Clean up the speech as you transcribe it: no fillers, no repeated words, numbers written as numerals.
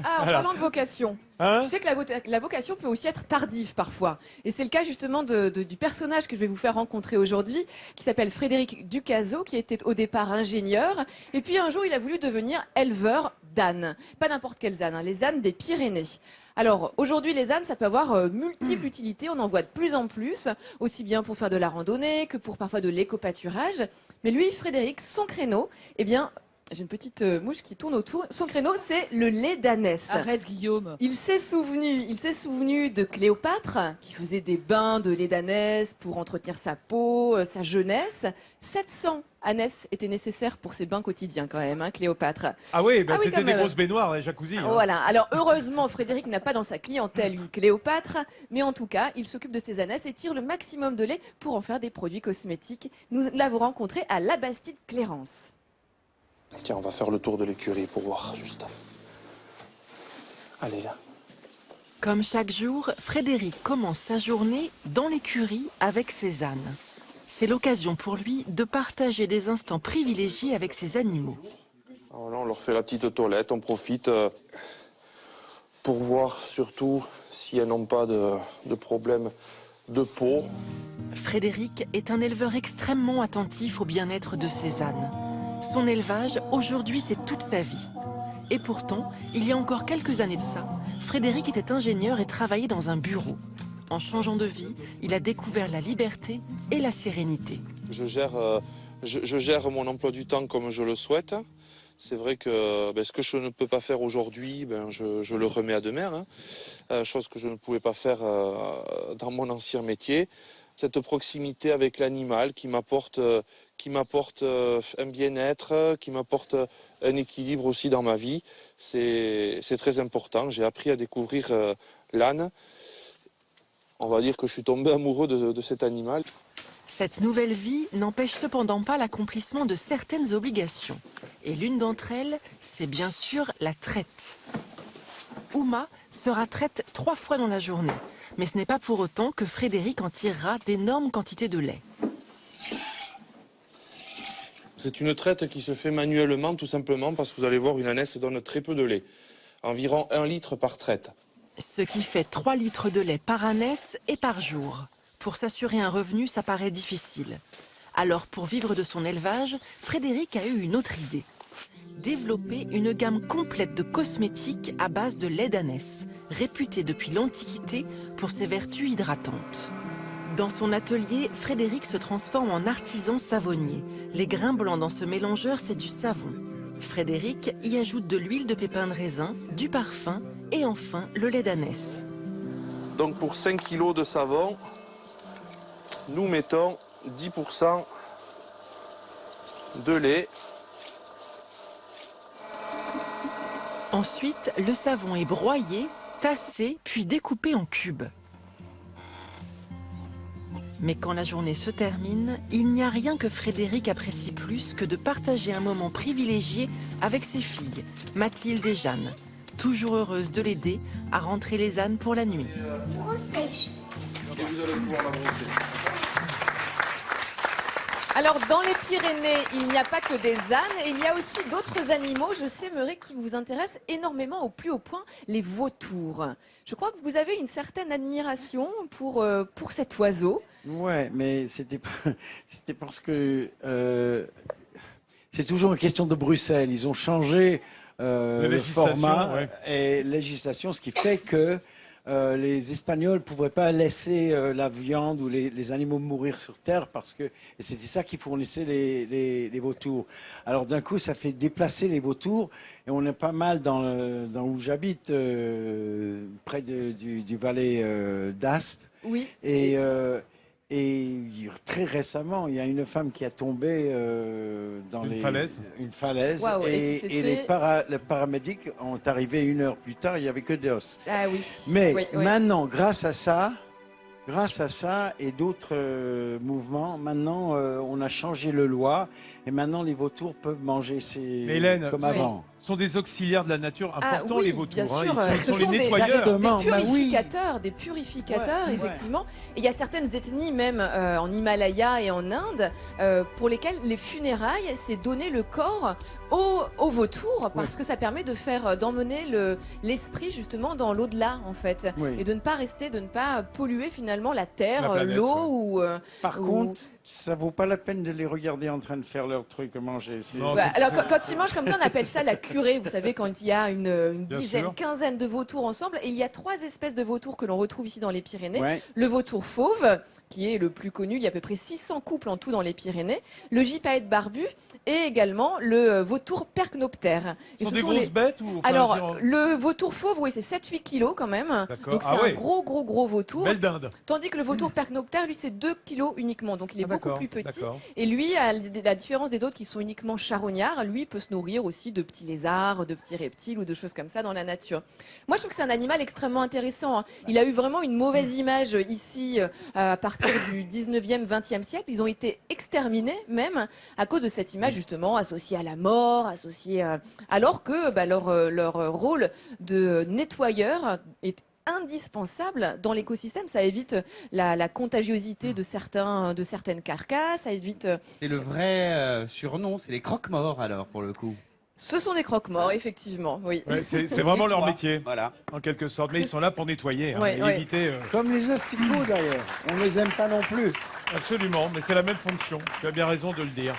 Ah, en Voilà. parlant de vocation, Hein? tu sais que la vocation peut aussi être tardive parfois. Et c'est le cas justement du personnage que je vais vous faire rencontrer aujourd'hui, qui s'appelle Frédéric Ducazeau, qui était au départ ingénieur. Et puis un jour, il a voulu devenir éleveur d'ânes. Pas n'importe quels ânes, hein, les ânes des Pyrénées. Alors aujourd'hui, les ânes, ça peut avoir multiples utilités. On en voit de plus en plus, aussi bien pour faire de la randonnée que pour parfois de l'éco-pâturage. Mais lui, Frédéric, son créneau, eh bien, j'ai une petite mouche qui tourne autour. Son créneau, c'est le lait d'ânesse. Arrête, Guillaume. Il s'est souvenu de Cléopâtre, qui faisait des bains de lait d'ânesse pour entretenir sa peau, sa jeunesse. 700 ânesses étaient nécessaires pour ses bains quotidiens quand même, hein, Cléopâtre. Ah oui, bah Ah oui, c'était quand des même. grosses baignoires, les jacuzzi. hein. Voilà. Alors heureusement, Frédéric n'a pas dans sa clientèle une Cléopâtre, mais en tout cas, il s'occupe de ses ânesses et tire le maximum de lait pour en faire des produits cosmétiques. Nous l'avons rencontré à la Bastide Clérance. Tiens, on va faire le tour de l'écurie pour voir juste. Allez, là. Comme chaque jour, Frédéric commence sa journée dans l'écurie avec ses ânes. C'est l'occasion pour lui de partager des instants privilégiés avec ses animaux. Alors là, on leur fait la petite toilette, on profite pour voir surtout si elles n'ont pas de problème de peau. Frédéric est un éleveur extrêmement attentif au bien-être de ses ânes. Son élevage, aujourd'hui, c'est toute sa vie. Et pourtant, il y a encore quelques années de ça, Frédéric était ingénieur et travaillait dans un bureau. En changeant de vie, il a découvert la liberté et la sérénité. Je gère mon emploi du temps comme je le souhaite. C'est vrai que ce que je ne peux pas faire aujourd'hui, je le remets à demain. Chose que je ne pouvais pas faire dans mon ancien métier. Cette proximité avec l'animal qui m'apporte un bien-être, qui m'apporte un équilibre aussi dans ma vie, c'est très important. J'ai appris à découvrir l'âne. On va dire que je suis tombé amoureux de cet animal. Cette nouvelle vie n'empêche cependant pas l'accomplissement de certaines obligations. Et l'une d'entre elles, c'est bien sûr la traite. Ouma sera traite 3 fois dans la journée. Mais ce n'est pas pour autant que Frédéric en tirera d'énormes quantités de lait. C'est une traite qui se fait manuellement tout simplement parce que vous allez voir, une ânesse donne très peu de lait. Environ 1 litre par traite. Ce qui fait 3 litres de lait par ânesse et par jour. Pour s'assurer un revenu, ça paraît difficile. Alors, pour vivre de son élevage, Frédéric a eu une autre idée. Développer une gamme complète de cosmétiques à base de lait d'ânesse, réputé depuis l'Antiquité pour ses vertus hydratantes. Dans son atelier, Frédéric se transforme en artisan savonnier. Les grains blancs dans ce mélangeur, c'est du savon. Frédéric y ajoute de l'huile de pépins de raisin, du parfum et enfin le lait d'ânesse. Donc pour 5 kg de savon, nous mettons 10% de lait. Ensuite, le savon est broyé, tassé, puis découpé en cubes. Mais quand la journée se termine, il n'y a rien que Frédéric apprécie plus que de partager un moment privilégié avec ses filles, Mathilde et Jeanne, toujours heureuses de l'aider à rentrer les ânes pour la nuit. Et vous allez pouvoir la brosser. Alors, dans les Pyrénées, il n'y a pas que des ânes, et il y a aussi d'autres animaux, je sais, Meuret, qui vous intéressent énormément au plus haut point, les vautours. Je crois que vous avez une certaine admiration pour cet oiseau. Ouais, mais c'était parce que c'est toujours une question de Bruxelles. Ils ont changé le législation, format ouais. et législation, ce qui fait que les Espagnols ne pouvaient pas laisser la viande ou les animaux mourir sur terre parce que et c'était ça qui fournissait les vautours. Alors d'un coup, ça fait déplacer les vautours et on est pas mal dans où j'habite, près du Valais d'Aspe. Oui. Et très récemment, il y a une femme qui a tombé dans Une falaise. une falaise. Waouh, et qui s'est fait- les paramédics ont arrivé 1 heure plus tard, il n'y avait que des os. Ah oui. Mais Oui, oui. maintenant, grâce à ça et d'autres mouvements, maintenant on a changé le loi et maintenant les vautours peuvent manger Hélène, comme oui. avant. sont des auxiliaires de la nature importants, oui, les vautours. bien sûr. Ils Ce sont les sont nettoyeurs. Exactement. des Bah oui. purificateurs, Ouais, effectivement. Et il y a certaines ethnies, même en Himalaya et en Inde, pour lesquelles les funérailles, c'est donner le corps au vautour, parce que ça permet d'emmener l'esprit justement dans l'au-delà, en fait. Oui. Et de ne pas polluer finalement la terre, La planète, l'eau ouais. ou... Par contre, ça vaut pas la peine de les regarder en train de faire leur truc à manger. Non, Ouais, alors quand ils mangent comme ça, on appelle ça la curée. Vous savez, quand il y a une Bien dizaine, sûr. quinzaine de vautours ensemble. Et il y a 3 espèces de vautours que l'on retrouve ici dans les Pyrénées. Ouais. Le vautour fauve, qui est le plus connu. Il y a à peu près 600 couples en tout dans les Pyrénées. Le gypaète barbu et également le vautour percnoptère. Et Ce sont ce des sont grosses bêtes ou... enfin, Alors, je veux dire, le vautour fauve, oui, c'est 7-8 kilos quand même. D'accord. Donc c'est Ah un ouais. gros vautour. Belle dinde. Tandis que le vautour percnoptère, lui, c'est 2 kilos uniquement. Donc il est Ah, beaucoup d'accord, plus petit. d'accord. Et lui, à la différence des autres qui sont uniquement charognards, lui peut se nourrir aussi de petits lézards, de petits reptiles ou de choses comme ça dans la nature. Moi, je trouve que c'est un animal extrêmement intéressant, hein. Il a eu vraiment une mauvaise image ici à partir du 19e, 20e siècle. Ils ont été exterminés même à cause de cette image justement associée à la mort, alors que leur rôle de nettoyeur est indispensable dans l'écosystème. Ça évite la contagiosité de certaines carcasses, ça évite... C'est le vrai surnom, c'est les croque-morts alors pour le coup. Ce sont des croque-morts, effectivement, oui. Ouais, c'est vraiment leur Nettoie. métier, Voilà. en quelque sorte. Mais ils sont là pour nettoyer, hein, Ouais, et ouais. éviter... Comme les asticots d'ailleurs. On les aime pas non plus. Absolument, mais c'est la même fonction. Tu as bien raison de le dire.